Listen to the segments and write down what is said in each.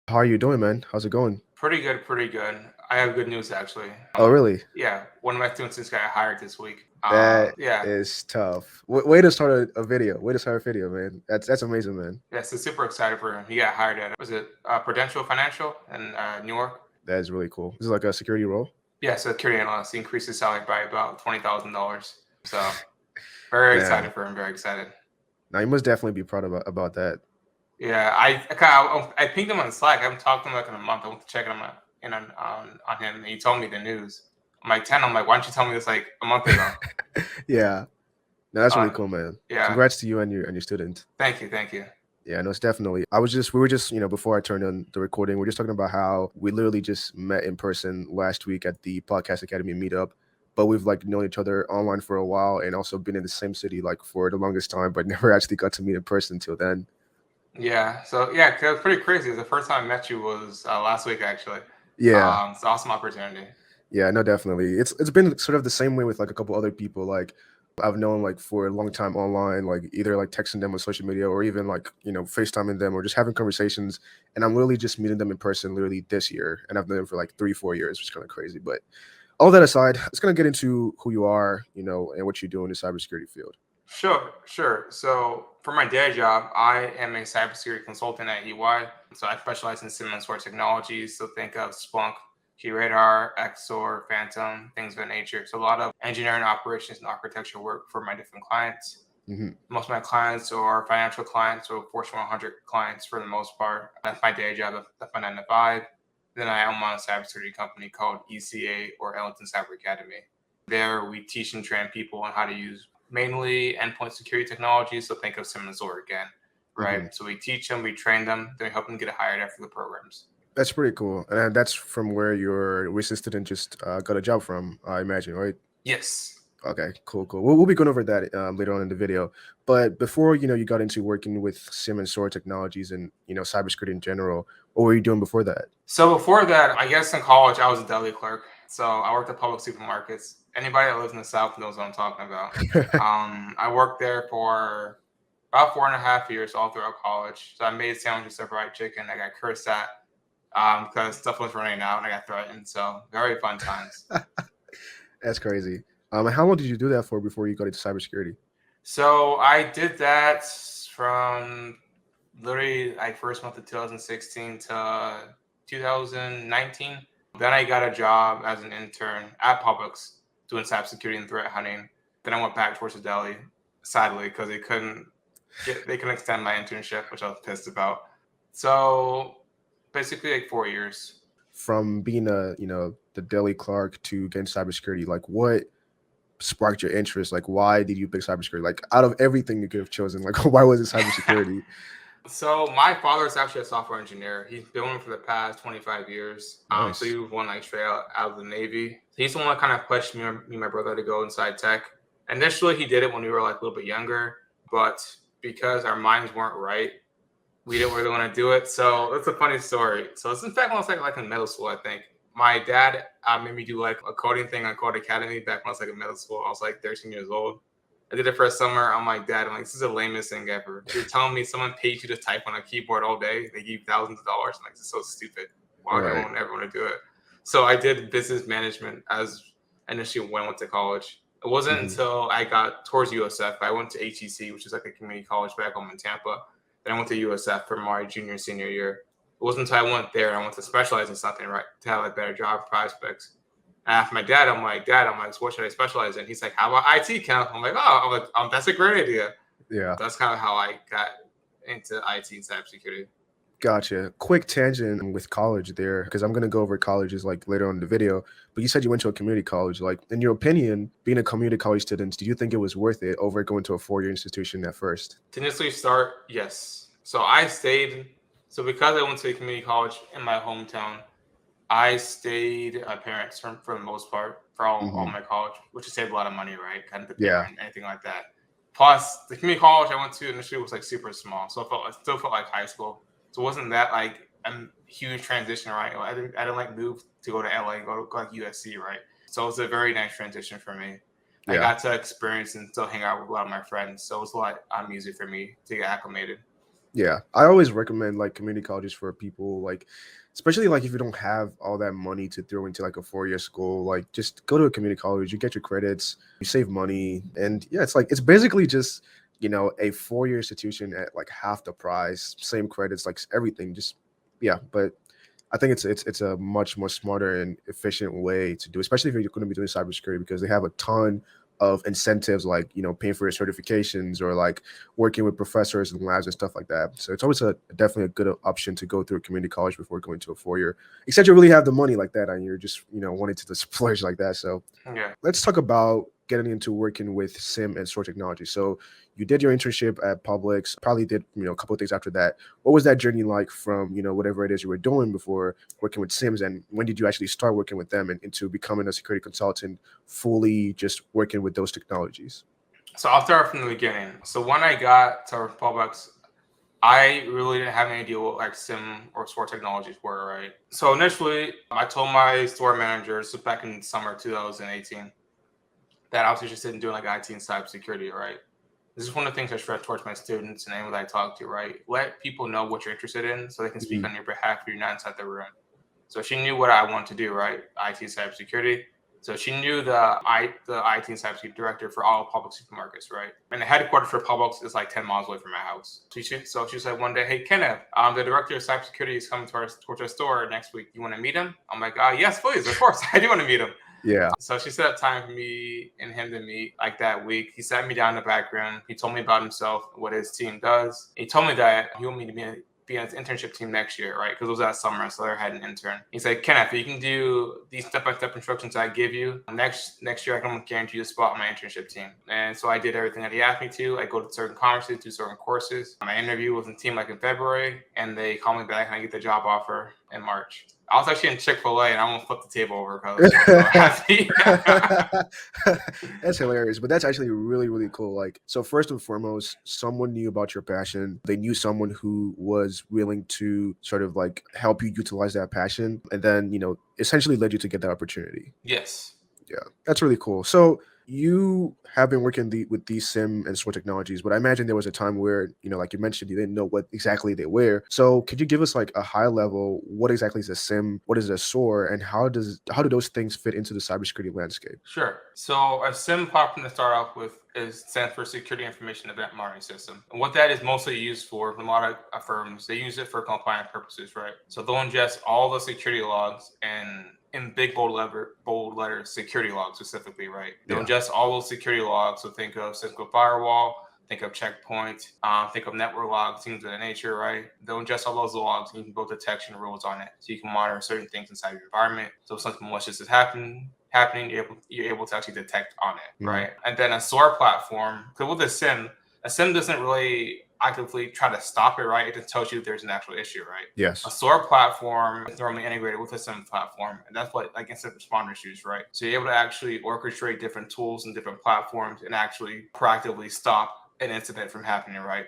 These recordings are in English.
How are you doing, man? How's it going? Pretty good, pretty good. I have good news actually. Oh, really? Yeah, one of my students just got hired this week. That Yeah, is tough. Way to start a video. Way to start a video, man. That's amazing, man. yeah, so super excited for him. He got hired at was it Prudential Financial in New York? That is really cool. This is like a security role. Yeah, so security analyst. He increased his salary by about $20,000. So very Man, excited for him. Very excited. now you must definitely be proud about that. Yeah, I pinged him on Slack. I haven't talked to him like in a month. I went to check him on him, and he told me the news. I'm like 10. I'm like, why didn't you tell me this like a month ago? Yeah. No, that's really Uh, cool, man. yeah, Congrats to you and your student. thank you, thank you. Yeah, no, it's definitely. We were just, before I turned on the recording, we are just talking about how we literally just met in person last week at the Podcast Academy meetup, but we've like known each other online for a while and also been in the same city like for the longest time, but never actually got to meet in person until then. Yeah, so yeah, 'cause it was pretty crazy. The first time I met you was last week, actually. Yeah. It's an awesome opportunity. Yeah, no, definitely. It's been sort of the same way with like a couple other people. Like I've known like for a long time online, like either like texting them on social media or even like, FaceTiming them or just having conversations. And I'm literally just meeting them in person literally this year. And I've known them for like 3, 4 years, which is kind of crazy. But all that aside, let's gonna get into who you are, and what you do in the cybersecurity field. Sure, sure. So for my day job, I am a cybersecurity consultant at EY. So I specialize in SIEM and SOAR technologies. So think of Splunk, QRadar, XOR, Phantom, things of that nature. So a lot of engineering operations and architecture work for my different clients. Hmm. Most of my clients are financial clients or Fortune 100 clients for the most part. That's my day job. That's my 9 to 5. Then I own my own cybersecurity company called ECA or Ellington Cyber Academy. There we teach and train people on how to use mainly endpoint security technology. So think of SIEM and SOAR again, right? Hmm. So we teach them, we train them, then we help them get hired after the programs. That's pretty cool. And that's from where your recent student just got a job from, I imagine, right? Yes. Okay, cool, cool. We'll be going over that later on in the video. But before, you got into working with SIEM and SOAR technologies and, cybersecurity in general, what were you doing before that? So before that, I guess in college, I was a deli clerk. So I worked at Publix supermarkets. Anybody that lives in the South knows what I'm talking about. I worked there for about 4.5 years all throughout college. So I made sandwiches of fried chicken. I got cursed at because stuff was running out and I got threatened. So very fun times. That's crazy. And how long did you do that for before you got into cybersecurity? So I did that from literally I first went to 2016 to 2019. Then I got a job as an intern at Publix doing cybersecurity and threat hunting. Then I went back towards the deli, sadly, because they couldn't extend my internship, which I was pissed about. So basically like 4 years. From being the Deli clerk to getting cybersecurity, like what sparked your interest? Like why did you pick cybersecurity? Like out of everything you could have chosen, like why was it cybersecurity? So my father is actually a software engineer. He's been one for the past 25 years. So Nice. he was one like straight out of the Navy. He's the one that kind of pushed me and my brother to go inside tech. Initially, he did it when we were like a little bit younger, but because our minds weren't right, we didn't really want to do it. So it's a funny story. So it's in fact when I was like in middle school, I think. My dad made me do like a coding thing on Code Academy back when I was like in middle school. I was like 13 years old. I did it for a summer. I'm like, Dad, this is the lamest thing ever. You're telling me someone paid you to type on a keyboard all day. They give you thousands of dollars. I'm like, this is so stupid. Why would Right. anyone ever want to do it? So I did business management as initially when I went to college. It wasn't Hmm. until I got towards USF. I went to HEC, which is like a community college back home in Tampa. Then I went to USF for my junior and senior year. It wasn't until I went there and I went to specialize in something, right, to have like better job prospects. And after my dad, I'm like, so what should I specialize in? He's like, how about IT, Ken? I'm like, that's a great idea. Yeah. That's kind of how I got into IT and cybersecurity. Gotcha. Quick tangent with college there, because I'm gonna go over colleges like later on in the video. But you said you went to a community college. Like, in your opinion, being a community college student, do you think it was worth it over going to a 4-year institution at first? To initially start, yes. So I stayed. So because I went to a community college in my hometown, I stayed at my parents for the most part for all Hmm. my college, which has saved a lot of money, right? Kind of the pay Yeah. rent, anything like that. Plus, the community college I went to initially was like super small, so it still felt like high school. So it wasn't that like a huge transition, right? I didn't like move to go to LA and go like USC, right? So it was a very nice transition for me. I Yeah. got to experience and still hang out with a lot of my friends, so it was a lot easier for me to get acclimated. Yeah, I always recommend like community colleges for people, like especially like if you don't have all that money to throw into like a 4-year school, like just go to a community college, you get your credits, you save money, and yeah, it's like it's basically just a 4-year institution at like half the price, same credits, like everything, just yeah. But I think it's a much more smarter and efficient way to do, especially if you're going to be doing cybersecurity, because they have a ton of incentives, like paying for your certifications or like working with professors and labs and stuff like that. So it's always definitely a good option to go through a community college before going to a 4-year, except you really have the money like that and you're just wanting to splurge like that. So Yeah. let's talk about getting into working with SIM and SOAR technology. So you did your internship at Publix, probably did a couple of things after that. What was that journey like from whatever it is you were doing before working with SIMs, and when did you actually start working with them and into becoming a security consultant, fully just working with those technologies? So I'll start from the beginning. So when I got to Publix, I really didn't have any idea what like SIM or SOAR technologies were, right? So initially, I told my store managers back in summer 2018 that I was interested in doing like IT and cybersecurity, right? This is one of the things I stress towards my students and anyone that I talk to, right? Let people know what you're interested in so they can speak Mhm. on your behalf if you're not inside the room. So she knew what I wanted to do, right? IT and cybersecurity. So she knew the IT and cybersecurity director for all public supermarkets, right? And the headquarters for Publix is like 10 miles away from my house. So she said one day, "Hey Kenneth, the director of cybersecurity is coming towards our store next week. You want to meet him?" I'm like, "Yes, please, of course, I do want to meet him." Yeah. So she set up time for me and him to meet like that week. He sat me down in the back room. He told me about himself, what his team does. He told me that he wanted me to be on his internship team next year, right? Because it was that summer, so I had an intern. He said, "Kenneth, you can do these step-by-step instructions I give you. Next year, I can guarantee you a spot on my internship team." And so I did everything that he asked me to. I go to certain conferences, do certain courses. My interview was in team like in February, and they called me back and I get the job offer in March. I was actually in Chick-fil-A and I almost flipped the table over because I was so happy. That's hilarious, but that's actually really, really cool. Like, so first and foremost, someone knew about your passion. They knew someone who was willing to sort of like help you utilize that passion, and then essentially led you to get that opportunity. Yes. Yeah, that's really cool. So you have been working with these SIM and SOAR technologies, but I imagine there was a time where, like you mentioned, you didn't know what exactly they were. So could you give us like a high level, what exactly is a SIM, what is a SOAR, and how do those things fit into the cybersecurity landscape? Sure. So a SIM platform to start off with stands for Security Information Event Monitoring System. And what that is mostly used for a lot of firms, they use it for compliance purposes, right? So they'll ingest all the security logs and in big bold letters, security logs specifically, right? They'll Yeah. ingest all those security logs. So think of Cisco Firewall, think of Checkpoint, think of network logs, things of that nature, right? They'll ingest all those logs and you can build detection rules on it. So you can monitor certain things inside your environment. So if something malicious is happening, you're able to actually detect on it, Mhm. right? And then a SOAR platform, because with a SIM doesn't really actively try to stop it, right? It just tells you there's an actual issue, right? A Yes. SOAR platform is normally integrated with a SIM platform, and that's what like incident responders use, right? So you're able to actually orchestrate different tools and different platforms and actually proactively stop an incident from happening, right?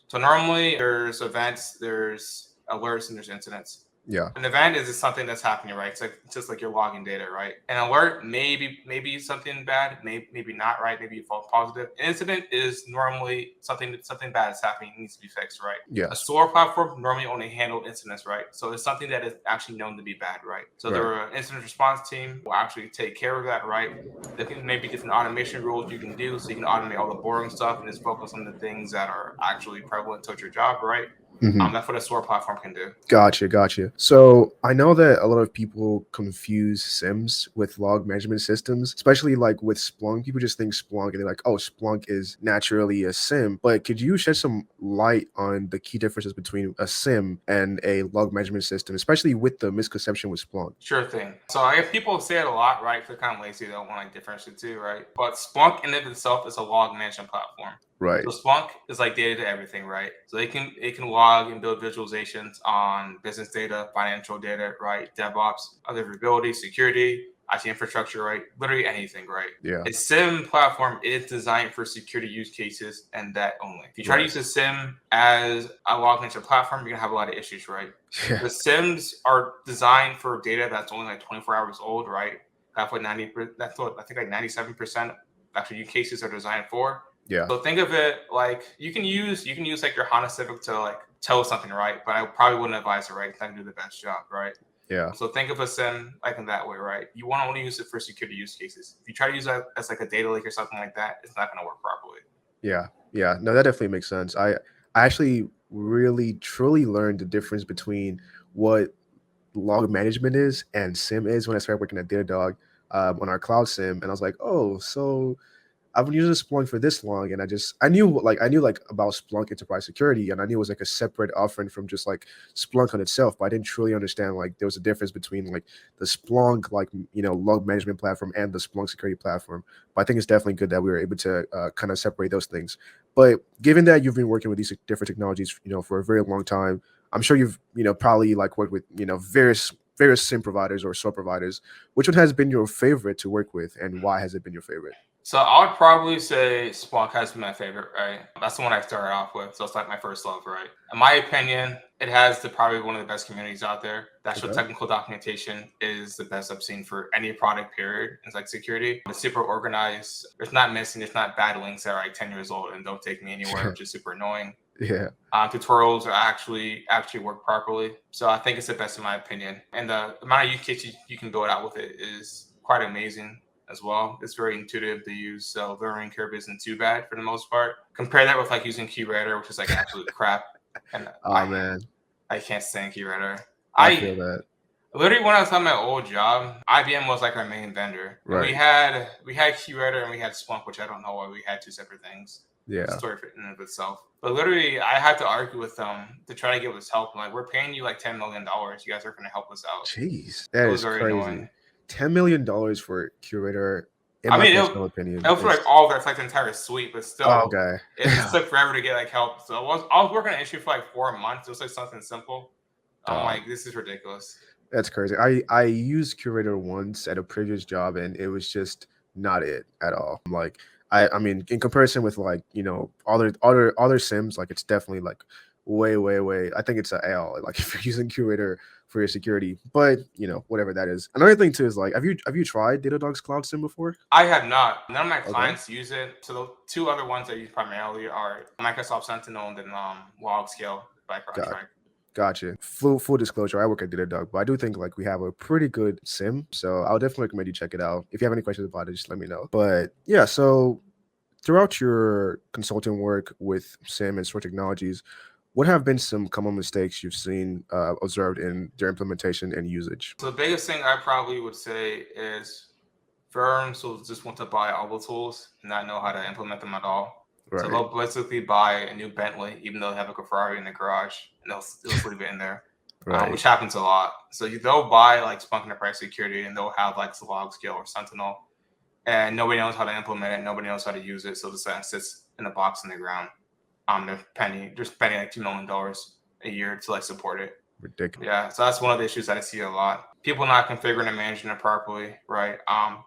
So normally there's events, there's alerts, and there's incidents. Yeah. An event is just something that's happening, right? It's like just like you're logging data, right? An alert, maybe something bad, maybe not, right? Maybe false positive. An incident is normally something bad is happening, needs to be fixed, right? A Yes. SOAR platform normally only handle incidents, right? So it's something that is actually known to be bad, right? So Right. the incident response team will actually take care of that, right? There can maybe different automation rules you can do, so you can automate all the boring stuff and just focus on the things that are actually prevalent to your job, right? Mhm. That's what a SOAR platform can do. Gotcha. So I know that a lot of people confuse SIMs with log management systems, especially like with Splunk. People just think Splunk and they're like, oh, Splunk is naturally a SIM. But could you shed some light on the key differences between a SIM and a log management system, especially with the misconception with Splunk? Sure thing. So I guess people say it a lot, right? They're kind of lazy. They don't want to differentiate too, right? But Splunk in and of itself is a log management platform. Right. So Splunk is like data to everything, right? So it can log and build visualizations on business data, financial data, right? DevOps, observability, security, IT infrastructure, right? Literally anything, right? Yeah. A SIM platform is designed for security use cases and that only. If you try to Right. use a SIM as a log management platform, you're gonna have a lot of issues, right? Yeah. The SIMs are designed for data that's only like 24 hours old, right? That's what that's what I think like 97% actually use cases are designed for. Yeah. So think of it like you can use like your Honda Civic to like tell us something, right? But I probably wouldn't advise it, right? It's not gonna do the best job, right? Yeah. So think of a SIEM like in that way, right? You want to only use it for security use cases. If you try to use it as like a data lake or something like that, it's not going to work properly. Yeah. Yeah. No, that definitely makes sense. I actually really truly learned the difference between what log management is and SIM is when I started working at Datadog on our cloud SIM. And I was like, oh, so I've been using Splunk for this long, and I knew like about Splunk Enterprise Security, and I knew it was like a separate offering from just like Splunk on itself, but I didn't truly understand like there was a difference between like the Splunk log management platform and the Splunk security platform. But I think it's definitely good that we were able to kind of separate those things. But given that you've been working with these different technologies, for a very long time, I'm sure you've probably like worked with various SIM providers or SOAR providers. Which one has been your favorite to work with, and why has it been your favorite? So I would probably say Splunk has been my favorite, right? That's the one I started off with. So it's like my first love, right? In my opinion, it has probably one of the best communities out there. The actual technical documentation is the best I've seen for any product, period. It's like security. It's super organized. It's not missing. It's not bad links that are like 10 years old and don't take me anywhere, which is super annoying. Yeah. Tutorials are actually work properly. So I think it's the best in my opinion. And the amount of use cases you can build out with it is quite amazing as well. It's very intuitive to use, so the learning curve isn't too bad for the most part. Compare that with like using QRadar, which is like absolute crap. And man, I can't stand QRadar. I feel that. Literally, when I was on my old job, IBM was like our main vendor. Right. We had QRadar and we had Splunk, which I don't know why we had two separate things. Yeah. Story in and of itself. But literally, I had to argue with them to try to give us help. I'm like, we're paying you like $10 million. You guys are going to help us out. Jeez, that is very crazy. annoying. $10 million for QRadar. In I my mean, personal opinion, it was for like all that's like the entire suite, but still, okay. It just took forever to get like help. So I was working on an issue for like 4 months. It was like something simple. I'm like, this is ridiculous. That's crazy. I used QRadar once at a previous job, and it was just not it at all. Like I mean, in comparison with like other SIMs, like it's definitely like way. I think it's an L. Like if you're using QRadar for your security, but whatever that is. Another thing too is like, have you tried Datadog's Cloud SIM before? I have not. None of my clients use it. So the two other ones I use primarily are Microsoft Sentinel and then LogScale by CrowdStrike. Gotcha. Full disclosure, I work at Datadog, but I do think like we have a pretty good SIM, so I'll definitely recommend you check it out. If you have any questions about it, just let me know. But yeah, so throughout your consulting work with SIM and SOAR technologies, what have been some common mistakes you've seen observed in their implementation and usage? So the biggest thing I probably would say is firms will just want to buy all the tools and not know how to implement them at all. Right. So they'll basically buy a new Bentley, even though they have a Ferrari in the garage, and they'll just leave it in there, which happens a lot. So they'll buy like Splunk Enterprise Security, and they'll have like LogScale or Sentinel, and nobody knows how to implement it. Nobody knows how to use it. So this sits in a box in the ground. They're spending like $2 million a year to like support it. Ridiculous. Yeah, so that's one of the issues that I see a lot. People not configuring and managing it properly, right?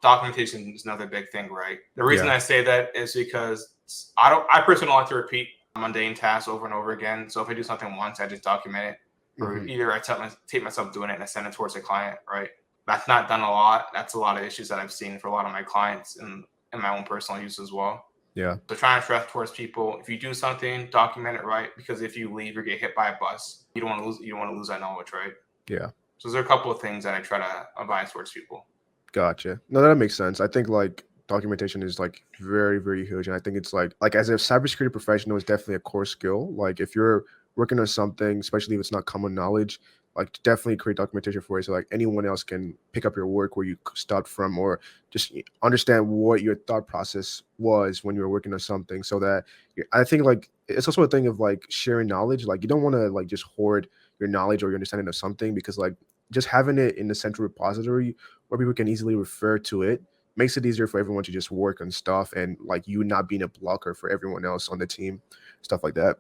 Documentation is another big thing, right? The reason I say that is because I personally don't like to repeat mundane tasks over and over again. So if I do something once, I just document it, or either I take myself doing it and I send it towards a client, right? That's not done a lot. That's a lot of issues that I've seen for a lot of my clients and in my own personal use as well. Yeah. So trying to stress towards people, if you do something, document it right, because if you leave or get hit by a bus, you don't want to lose. You don't want to lose that knowledge, right? Yeah. So there's a couple of things that I try to advise towards people. Gotcha. No, that makes sense. I think like documentation is like very, very huge, and I think it's like as a cybersecurity professional, it's definitely a core skill. Like if you're working on something, especially if it's not common knowledge, like definitely create documentation for it, so like anyone else can pick up your work where you stopped from, or just understand what your thought process was when you were working on something. So that I think like it's also a thing of like sharing knowledge. Like you don't want to like just hoard your knowledge or your understanding of something, because like just having it in the central repository where people can easily refer to it makes it easier for everyone to just work on stuff, and like you not being a blocker for everyone else on the team, stuff like that.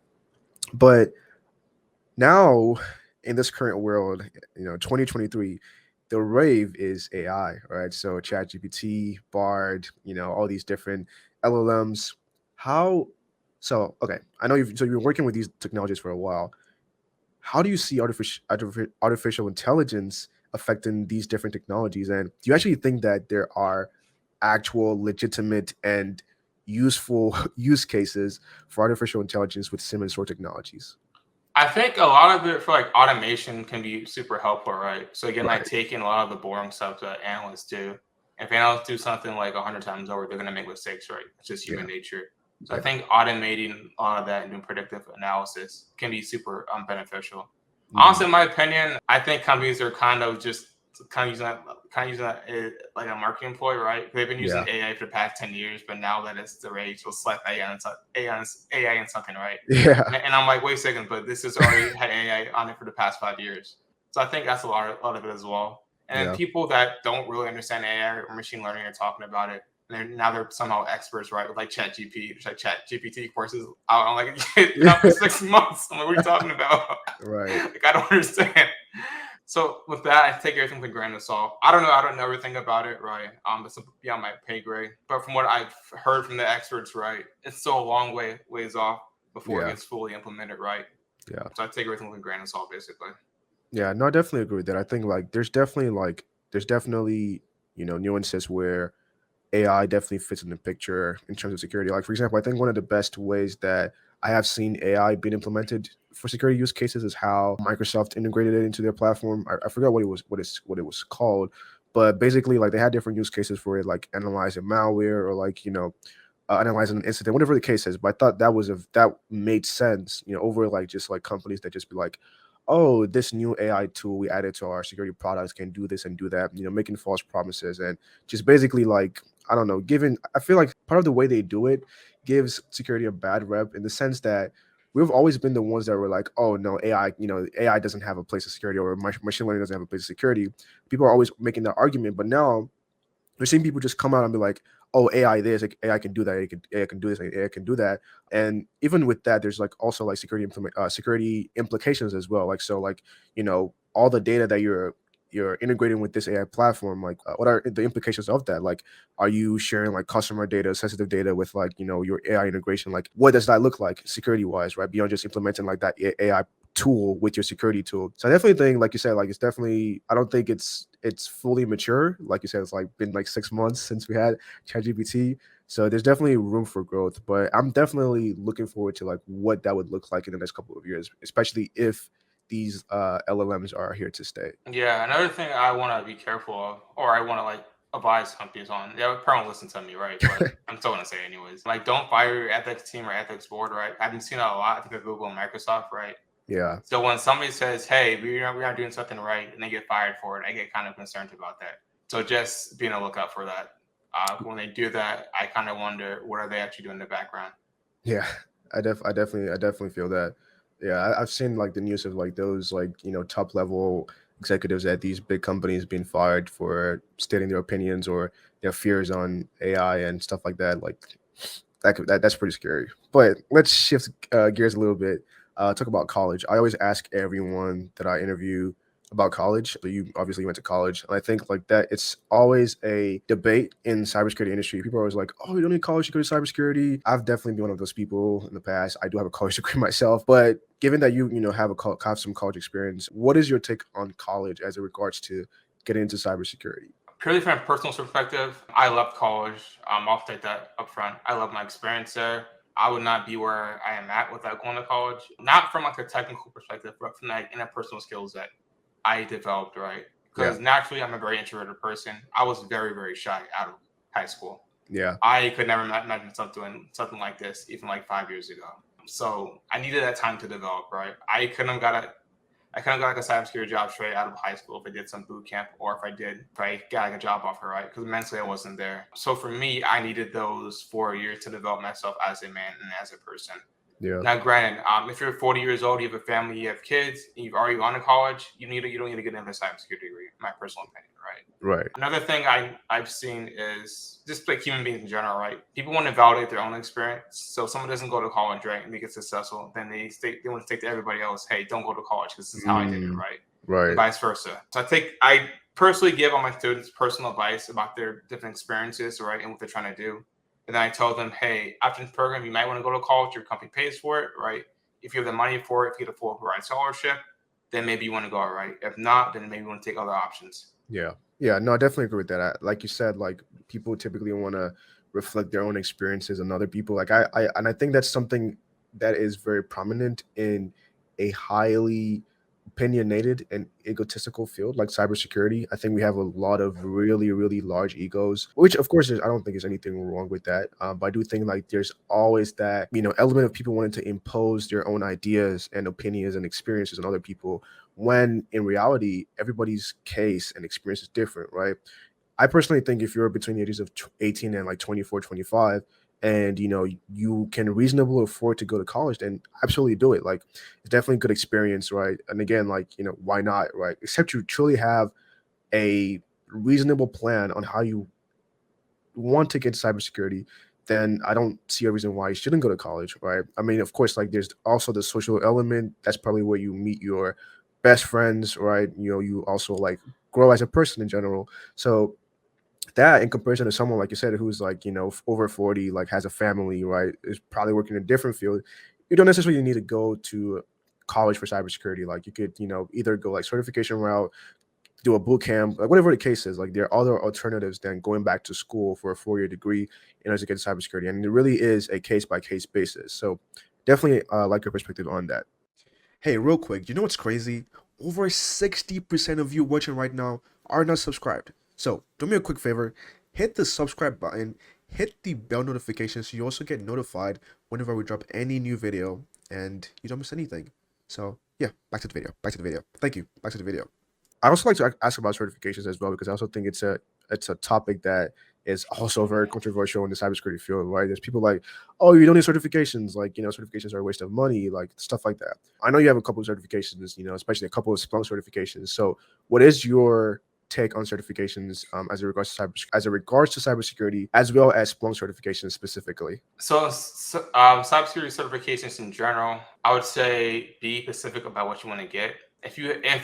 But now in this current world, 2023, the rave is AI, right? So ChatGPT, Bard, all these different LLMs. Okay, I know you've been working with these technologies for a while. How do you see artificial intelligence affecting these different technologies? And do you actually think that there are actual legitimate and useful use cases for artificial intelligence with SIEM and SOAR technologies? I think a lot of it for like automation can be super helpful, right? So again, like Right. taking a lot of the boring stuff that analysts do. If analysts do something like 100 times over, they're gonna make mistakes, right? It's just human Yeah. nature. So I Yeah. think automating a lot of that and doing predictive analysis can be super beneficial. Mhm. Honestly, in my opinion, I think companies are kind of using that like a marketing ploy, right? They've been using Yeah. AI for the past 10 years, but now that it's the rage, we'll slap AI and something, right? Yeah. And I'm like, wait a second, but this has already had AI on it for the past 5 years. So I think that's a lot of it as well. And then Yeah. people that don't really understand AI or machine learning are talking about it. And now they're somehow experts, right? With like Chat GPT courses out. I'm like, it's been out for 6 months. I'm like, what are you talking about? Right. Like, I don't understand. So with that, I take everything with a grain of salt. I don't know. I don't know everything about it, right? It's beyond my pay grade. But from what I've heard from the experts, right, it's still a long ways off before it Yeah. gets fully implemented, right? Yeah. So I take everything with a grain of salt, basically. Yeah, no, I definitely agree with that. I think like there's definitely nuances where AI definitely fits in the picture in terms of security. Like for example, I think one of the best ways that I have seen AI being implemented for security use cases is how Microsoft integrated it into their platform. I forgot what it was called, but basically like they had different use cases for it, like analyzing malware or like analyzing an incident, whatever the case is. But I thought that made sense, over like just like companies that just be like, oh, this new AI tool we added to our security products can do this and do that, making false promises and just basically like I don't know, I feel like part of the way they do it gives security a bad rep in the sense that we've always been the ones that were like, oh no, AI doesn't have a place of security or machine learning doesn't have a place of security. People are always making that argument, but now we're seeing people just come out and be like, "Oh, AI this, like, AI can do that, AI can do this, AI can do that." And even with that, there's like also like security implications as well. Like so, like all the data that you're integrating with this AI platform, like what are the implications of that? Like, are you sharing like customer data, sensitive data with like your AI integration? Like, what does that look like security wise, right? Beyond just implementing like that AI tool with your security tool. So I definitely think, like you said, like it's definitely I don't think it's fully mature. Like you said, it's like been like 6 months since we had ChatGPT. So there's definitely room for growth. But I'm definitely looking forward to like what that would look like in the next couple of years, especially if these LLMs are here to stay. Yeah, another thing I want to be careful of, or I want to like advise companies on. They would probably listen to me, right? But I'm still gonna say it anyways. Like, don't fire your ethics team or ethics board, right? I've been seeing that a lot. I think at Google and Microsoft, right? Yeah. So when somebody says, "Hey, we're not doing something right," and they get fired for it, I get kind of concerned about that. So just being on the lookout for that. When they do that, I kind of wonder what are they actually doing in the background. Yeah, I definitely feel that. Yeah, I've seen like the news of like those like top level executives at these big companies being fired for stating their opinions or their fears on AI and stuff like that. Like that's pretty scary. But let's shift gears a little bit. Talk about college. I always ask everyone that I interview about college. So you obviously went to college, and I think like that it's always a debate in cybersecurity industry. People are always like, "Oh, you don't need college to go to cybersecurity." I've definitely been one of those people in the past. I do have a college degree myself, but given that you have some college experience, what is your take on college as it regards to getting into cybersecurity? Purely from a personal perspective, I loved college. I'll take that up front. I love my experience there. I would not be where I am at without going to college. Not from like a technical perspective, but from like interpersonal skills that I developed, right? Yeah, Because naturally, I'm a very introverted person. I was very, very shy out of high school. yeah, I could never imagine myself doing something like this, even like 5 years ago. So I needed that time to develop, right? I kind of got like a cybersecurity job straight out of high school if I did some boot camp or if I got like a job offer, right? Because mentally I wasn't there. So for me, I needed those 4 years to develop myself as a man and as a person. yeah. Now, granted, if you're 40 years old, you have a family, you have kids, and you've already gone to college, you don't need to get into a cybersecurity degree, in my personal opinion, right? Right. Another thing I've seen is just like human beings in general, right? People want to validate their own experience. So if someone doesn't go to college, right, and they get successful, then they want to say to everybody else, hey, don't go to college because this is how I did it, Mm, right? And right. vice versa. So I personally give all my students personal advice about their different experiences, right, and what they're trying to do. And then I tell them, hey, after this program, you might want to go to college. Your company pays for it, right? If you have the money for it, if you get a full ride scholarship, then maybe you want to go, right? If not, then maybe you want to take other options. Yeah. Yeah. No, I definitely agree with that. Like you said, like people typically want to reflect their own experiences on other people. Like and I think that's something that is very prominent in a highly opinionated and egotistical field like cybersecurity. I think we have a lot of really, really large egos, which of course I don't think there's anything wrong with that. But I do think like there's always that, element of people wanting to impose their own ideas and opinions and experiences on other people, when in reality, everybody's case and experience is different, right? I personally think if you're between the ages of 18 and like 24, 25, and you can reasonably afford to go to college, then absolutely do it. Like, it's definitely a good experience, right? And again, like, why not, right? Except you truly have a reasonable plan on how you want to get cybersecurity, then I don't see a reason why you shouldn't go to college, right? I mean, of course, like there's also the social element. That's probably where you meet your best friends, right? You also like grow as a person in general. So that, in comparison to someone like you said who's like over 40, like has a family, right, is probably working in a different field, you don't necessarily need to go to college for cybersecurity. Like you could either go like certification route, do a boot camp, like whatever the case is. Like there are other alternatives than going back to school for a 4-year degree in order to get cybersecurity, and it really is a case by case basis. So definitely like your perspective on that. Hey, real quick, you know what's crazy? Over 60% of you watching right now are not subscribed. So do me a quick favor, hit the subscribe button, hit the bell notification so you also get notified whenever we drop any new video and you don't miss anything. So yeah, back to the video. Thank you. Back to the video. I also like to ask about certifications as well, because I also think it's a topic that is also very controversial in the cybersecurity field, right? There's people like, oh, you don't need certifications, like certifications are a waste of money, like stuff like that. I know you have a couple of certifications, especially a couple of Splunk certifications. So what is your take on certifications as it regards to cybersecurity, as well as Splunk certifications specifically? So cybersecurity certifications in general, I would say be specific about what you want to get. If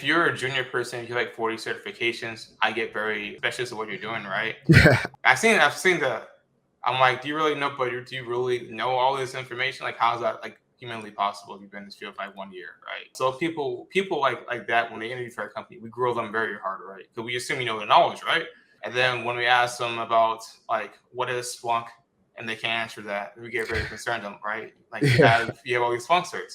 you're a junior person, if you have like 40 certifications, I get very specialist at what you're doing, right? Yeah. I've seen that. I'm like, do you really know? But do you really know all this information? Like, how is that like humanly possible if you've been in this field for like 1 year, right? So people like that, when they interview for a company, we grill them very hard, right? Because we assume you know the knowledge, right? And then when we ask them about like what is Splunk, and they can't answer that, we get very concerned, right? Like Yeah. you have all these Splunk certs.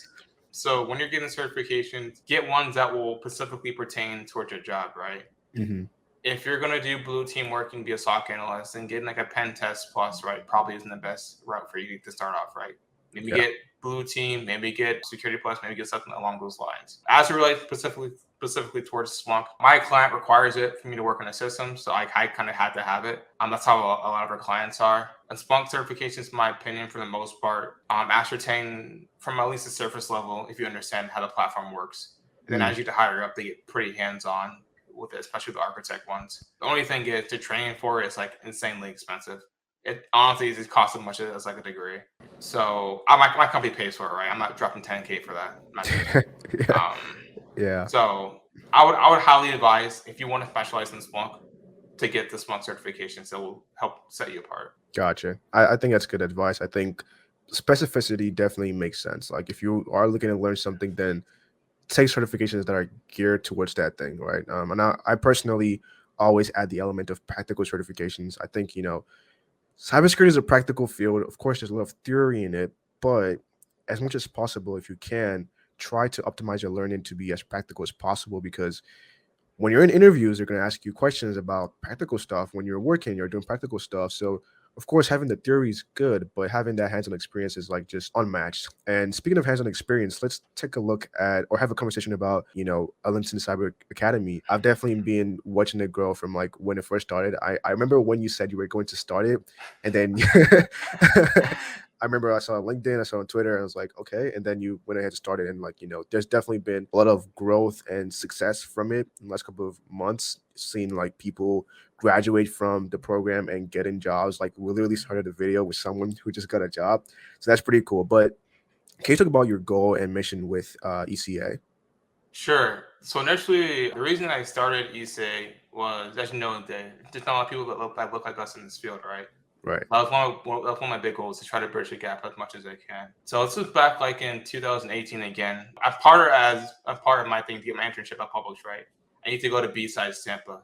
So when you're getting certifications, get ones that will specifically pertain towards your job, right? Hmm. If you're gonna do blue team work and be a SOC analyst, then getting like a pen test plus, right, probably isn't the best route for you to start off, right? Maybe Yeah. get blue team, maybe get security plus, maybe get something along those lines. As it relates specifically towards Splunk, my client requires it for me to work on a system, so I kind of had to have it. That's how a lot of our clients are. And Splunk certifications, in my opinion, for the most part, ascertain from at least the surface level if you understand how the platform works. And then as you get higher up, they get pretty hands-on with it, especially the architect ones. The only thing is to train for it is like insanely expensive. It honestly it costs as much as like a degree. So my company pays for it, right? I'm not dropping 10K for that. Yeah. Yeah. So I would highly advise, if you want to specialize in Splunk, to get the Splunk certifications that will help set you apart. Gotcha. I think that's good advice. I think specificity definitely makes sense. Like if you are looking to learn something, then take certifications that are geared towards that thing, right? And I personally always add the element of practical certifications. I think, cybersecurity is a practical field. Of course, there's a lot of theory in it, but as much as possible, if you can, try to optimize your learning to be as practical as possible, because when you're in interviews, they're going to ask you questions about practical stuff. When you're working, you're doing practical stuff. So, of course, having the theory is good, but having that hands-on experience is like just unmatched. And speaking of hands-on experience, let's take a look at or have a conversation about, Ellington Cyber Academy. I've definitely been watching it grow from like when it first started. I remember when you said you were going to start it, and then I remember I saw on LinkedIn, I saw on Twitter, and I was like, okay. And then you went ahead and started, and like, there's definitely been a lot of growth and success from it in the last couple of months. Seeing like people graduate from the program and getting jobs. Like we literally started a video with someone who just got a job. So that's pretty cool. But can you talk about your goal and mission with ECA? Sure. So initially, the reason I started ESA was, as you know, there's not a lot of people that look like us in this field, right? Right. That was one of my big goals, to try to bridge the gap as much as I can. So this was back like in 2018 again. As part of my thing to get my internship at Publix, right? I need to go to B-Sides Tampa.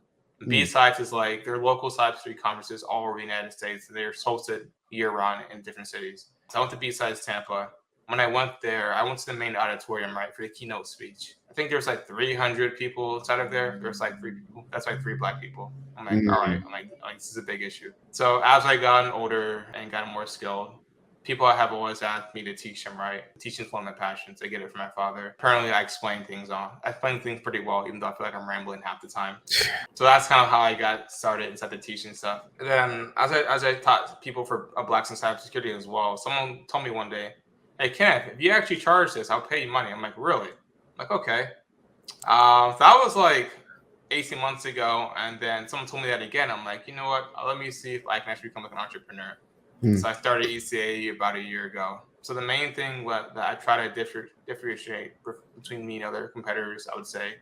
B-Sides is like their local cybersecurity conferences all over the United States. They're hosted year round in different cities. So I went to B-Sides Tampa. When I went there, I went to the main auditorium, right, for the keynote speech. I think there's like 300 people inside of there. There's like 3 people. That's like 3 Black people. I'm like, all right. I'm like, this is a big issue. So as I gotten older and gotten more skilled, people have always asked me to teach them, right? Teaching is one of my passions. I get it from my father. Apparently, I explain things pretty well, even though I feel like I'm rambling half the time. So that's kind of how I got started inside the teaching stuff. And then as I taught people for Blacks in cybersecurity as well, someone told me one day, hey, Kenneth, if you actually charge this, I'll pay you money. I'm like, really? I'm like, okay. So that was like 18 months ago. And then someone told me that again. I'm like, you know what? Let me see if I can actually become like an entrepreneur. So I started ECA about a year ago. So the main thing that I try to differentiate between me and other competitors, I would say,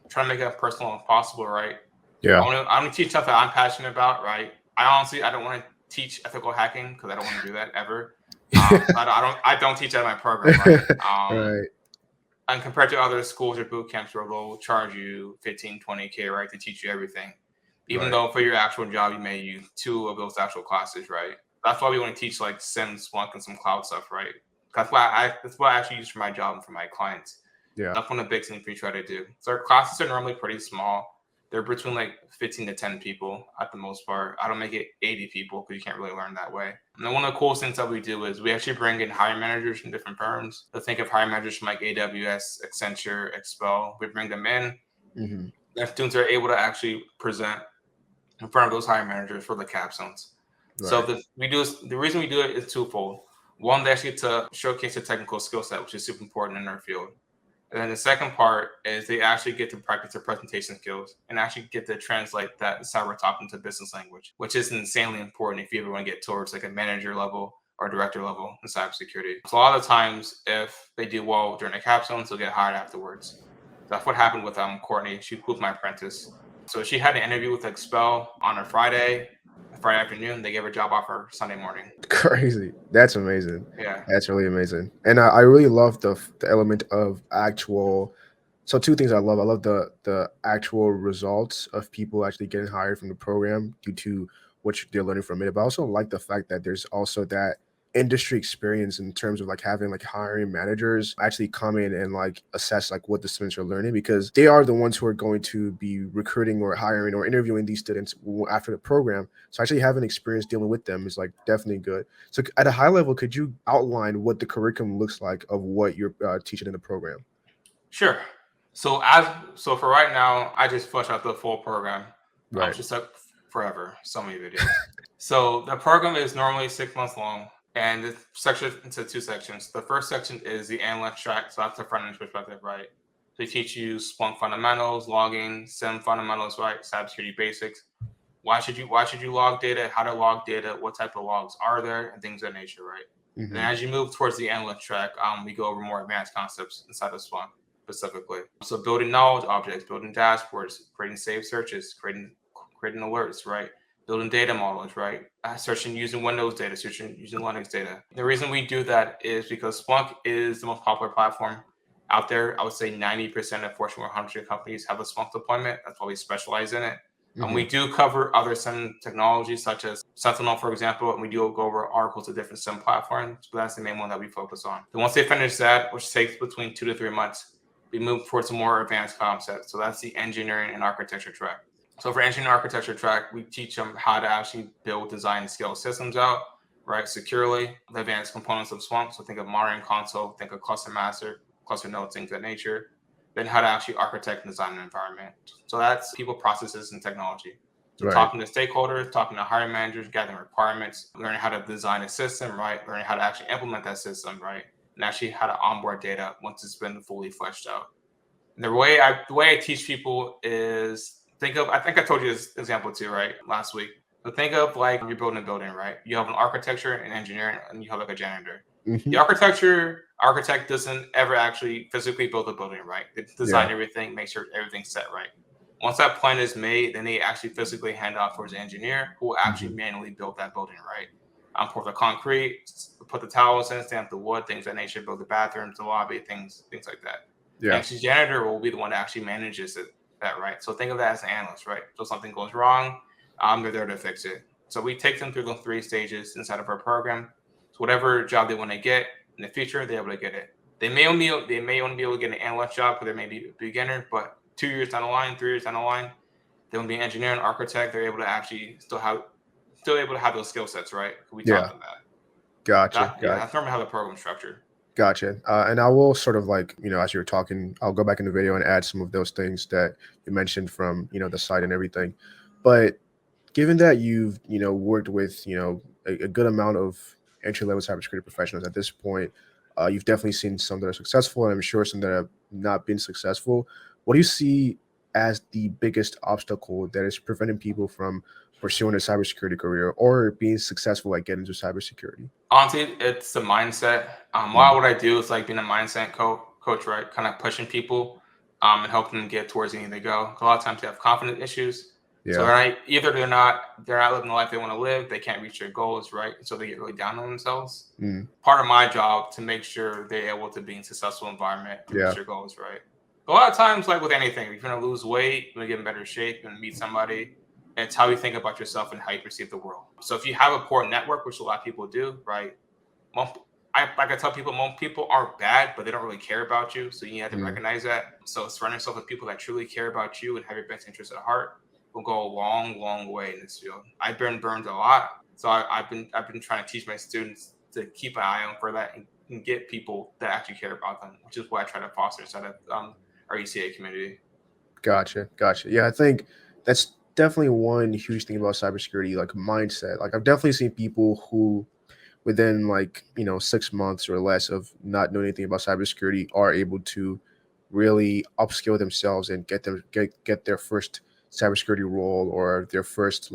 try to make it as personal as possible, right? Yeah. I want to teach stuff that I'm passionate about, right? I don't want to teach ethical hacking because I don't want to do that ever. I don't teach that in my program, right? Right. And compared to other schools or boot camps where they'll charge you 15, 20K, right, to teach you everything. Even though for your actual job, you may use 2 of those actual classes, right? That's why we want to teach like SIEM, Splunk, and some cloud stuff, right? That's what I actually use for my job and for my clients. Yeah. That's one of the big things we try to do. So our classes are normally pretty small. They're between like 15 to 10 people at the most part. I don't make it 80 people because you can't really learn that way. And then one of the coolest things that we do is we actually bring in hiring managers from different firms. So think of hiring managers from like AWS, Accenture, Expel. We bring them in. And students are able to actually present in front of those hiring managers for the capstones. Right. So the reason we do it is twofold. One, they actually get to showcase a technical skill set, which is super important in our field. And then the second part is they actually get to practice their presentation skills and actually get to translate that cyber talk into business language, which is insanely important if you ever want to get towards like a manager level or director level in cybersecurity. So a lot of times, if they do well during the capstones, they'll get hired afterwards. That's what happened with Courtney. She was my apprentice. So she had an interview with Expel on a Friday afternoon. They gave her a job offer Sunday morning. Crazy. That's amazing. Yeah. That's really amazing. And I really love the element of actual. So 2 things I love. I love the actual results of people actually getting hired from the program due to what they're learning from it. But I also like the fact that there's also that industry experience in terms of like having like hiring managers actually come in and like assess like what the students are learning, because they are the ones who are going to be recruiting or hiring or interviewing these students after the program. So actually having experience dealing with them is like definitely good. So at a high level, could you outline what the curriculum looks like of what you're teaching in the program? Sure. So for right now, I just flush out the full program. Right. Just like forever, so many videos. So the program is normally 6 months long. And it's sectioned into 2 sections. The first section is the analyst track. So that's the front end perspective, right? They teach you Splunk fundamentals, logging, SIEM fundamentals, right? Cybersecurity basics. Why should you log data? How to log data? What type of logs are there? And things of that nature, right? And then as you move towards the analyst track, we go over more advanced concepts inside of Splunk specifically. So building knowledge objects, building dashboards, creating saved searches, creating alerts, right? Building data models, right? Searching using Windows data, searching using Linux data. The reason we do that is because Splunk is the most popular platform out there. I would say 90% of Fortune 100 companies have a Splunk deployment. That's why we specialize in it. And we do cover other SIEM technologies such as Sentinel, for example, and we do go over articles of different SIEM platforms, but that's the main one that we focus on. And once they finish that, which takes between 2 to 3 months, we move towards a more advanced concept. So that's the engineering and architecture track. So for engineering architecture track, we teach them how to actually build, design, and scale systems out, right, securely, the advanced components of Splunk. So think of monitoring console, think of cluster master, cluster nodes, things of that nature. Then how to actually architect and design an environment. So that's people, processes, and technology. So talking to stakeholders, talking to hiring managers, gathering requirements, learning how to design a system, right, learning how to actually implement that system, right, and actually how to onboard data once it's been fully fleshed out. And the way I teach people is, I think I told you this example too, right? Last week. So think of like you're building a building, right? You have an architecture, an engineer, and you have like a janitor. The architect doesn't ever actually physically build a building, right? They design everything, make sure everything's set right. Once that plan is made, then they actually physically hand off towards the engineer who will actually manually build that building, right? Pour the concrete, put the towels in, stamp the wood, things of that nature, build the bathrooms, the lobby, things like that. Yeah. And the janitor will be the one that actually manages that, right? So think of that as an analyst, right? So something goes wrong, they're there to fix it. So we take them through the 3 stages inside of our program. So whatever job they want to get, in the future, they're able to get it. They may only be able to get an analyst job because they may be a beginner, but 2 years down the line, 3 years down the line, they'll be an engineer and architect. They're able to actually still able to have those skill sets, right? We taught them that. Gotcha. That's normally how the program's structured. Gotcha. And I will sort of like, as you were talking, I'll go back in the video and add some of those things that you mentioned from, the site and everything. But given that you've, worked with, a good amount of entry-level cybersecurity professionals at this point, you've definitely seen some that are successful, and I'm sure some that have not been successful. What do you see as the biggest obstacle that is preventing people from pursuing a cybersecurity career or being successful at getting into cybersecurity? Honestly, it's the mindset. What I do is like being a mindset coach, right? Kind of pushing people and helping them get towards the end they go. A lot of times they have confidence issues. Yeah. So they're not living the life they want to live. They can't reach their goals, right? So they get really down on themselves. Part of my job to make sure they're able to be in a successful environment, reach their goals, right? A lot of times, like with anything, if you're gonna lose weight, you're gonna get in better shape, and meet somebody. It's how you think about yourself and how you perceive the world. So if you have a poor network, which a lot of people do, right? I tell people, most people aren't bad, but they don't really care about you. So you have to recognize that. So surround yourself with people that truly care about you and have your best interests at heart will go a long, long way in this field. I've been burned a lot. So I've been trying to teach my students to keep an eye out for that and get people that actually care about them, which is what I try to foster inside of our ECA community. Gotcha. Yeah, I think that's definitely one huge thing about cybersecurity, like mindset. Like I've definitely seen people who within 6 months or less of not knowing anything about cybersecurity are able to really upskill themselves and get their first cybersecurity role or their first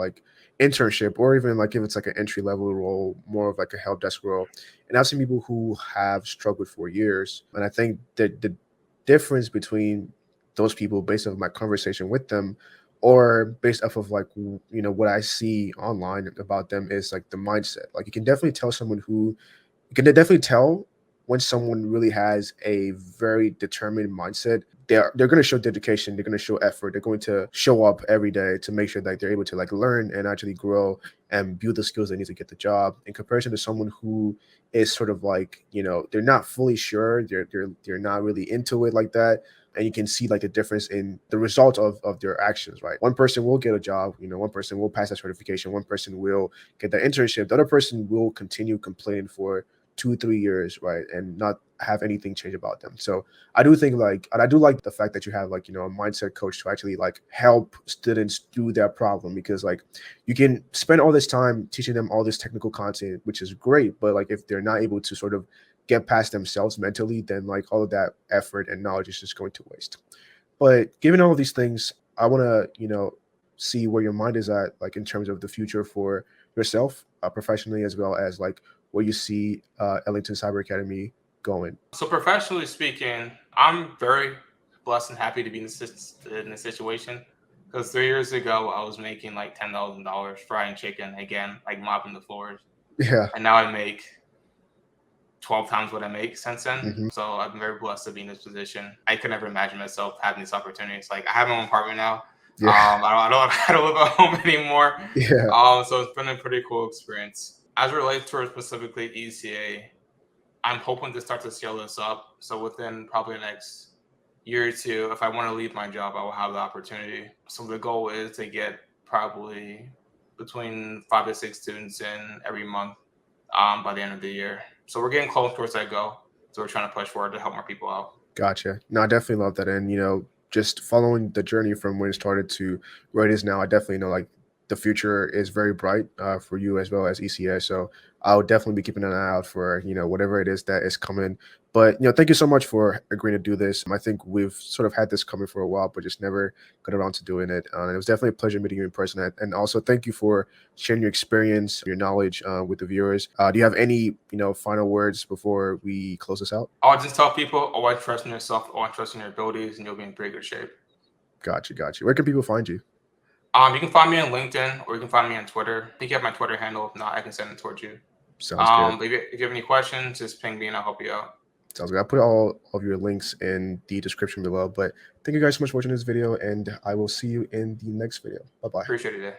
internship, or even if it's an entry level role, more of a help desk role. And I've seen people who have struggled for years. And I think that the difference between those people based off my conversation with them or based off of what I see online about them is the mindset. You can definitely tell when someone really has a very determined mindset. They're going to show dedication, they're going to show effort, they're going to show up every day to make sure that they're able to learn and actually grow and build the skills they need to get the job, in comparison to someone who is sort of they're not fully sure, they're not really into it like that. And you can see the difference in the result of their actions, right? One person will get a job, one person will pass that certification, one person will get the internship, the other person will continue complaining for 2-3 years, right, and not have anything change about them. So I do think I do like the fact that you have a mindset coach to actually help students through that problem, because you can spend all this time teaching them all this technical content, which is great, but if they're not able to sort of get past themselves mentally, then all of that effort and knowledge is just going to waste. But given all of these things, I want to see where your mind is at in terms of the future for yourself professionally, as well as where you see Ellington Cyber Academy going. So professionally speaking, I'm very blessed and happy to be in this situation, because 3 years ago I was making $10,000 frying chicken, again, mopping the floors. Yeah. And now I make 12 times what I make since then. So I've been very blessed to be in this position. I could never imagine myself having these opportunities. I have my own apartment now. Yeah. I don't live at home anymore. Yeah. So it's been a pretty cool experience. As it relates to specifically ECA, I'm hoping to start to scale this up. So within probably the next year or two, if I want to leave my job, I will have the opportunity. So the goal is to get probably between 5 to 6 students in every month by the end of the year. So we're getting close towards that goal. So we're trying to push forward to help more people out. Gotcha. No, I definitely love that. And, just following the journey from when it started to where it is now, I definitely know the future is very bright for you as well as ECA. So I'll definitely be keeping an eye out for, whatever it is that is coming. But, thank you so much for agreeing to do this. I think we've sort of had this coming for a while, but just never got around to doing it. And it was definitely a pleasure meeting you in person. And also thank you for sharing your experience, your knowledge with the viewers. Do you have any, final words before we close this out? I'll just tell people, always trust in yourself, always trust in your abilities, and you'll be in pretty good shape. Gotcha. Where can people find you? You can find me on LinkedIn, or you can find me on Twitter. I think you have my Twitter handle. If not, I can send it towards you. Sounds good. If you have any questions, just ping me and I'll help you out. Sounds good. I'll put all of your links in the description below. But thank you guys so much for watching this video, and I will see you in the next video. Bye-bye. Appreciate it.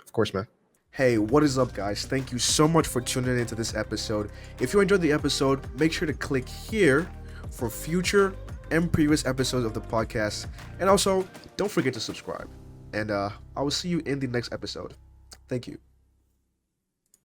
Of course, man. Hey, what is up, guys? Thank you so much for tuning into this episode. If you enjoyed the episode, make sure to click here for future and previous episodes of the podcast. And also, don't forget to subscribe. And I will see you in the next episode. Thank you.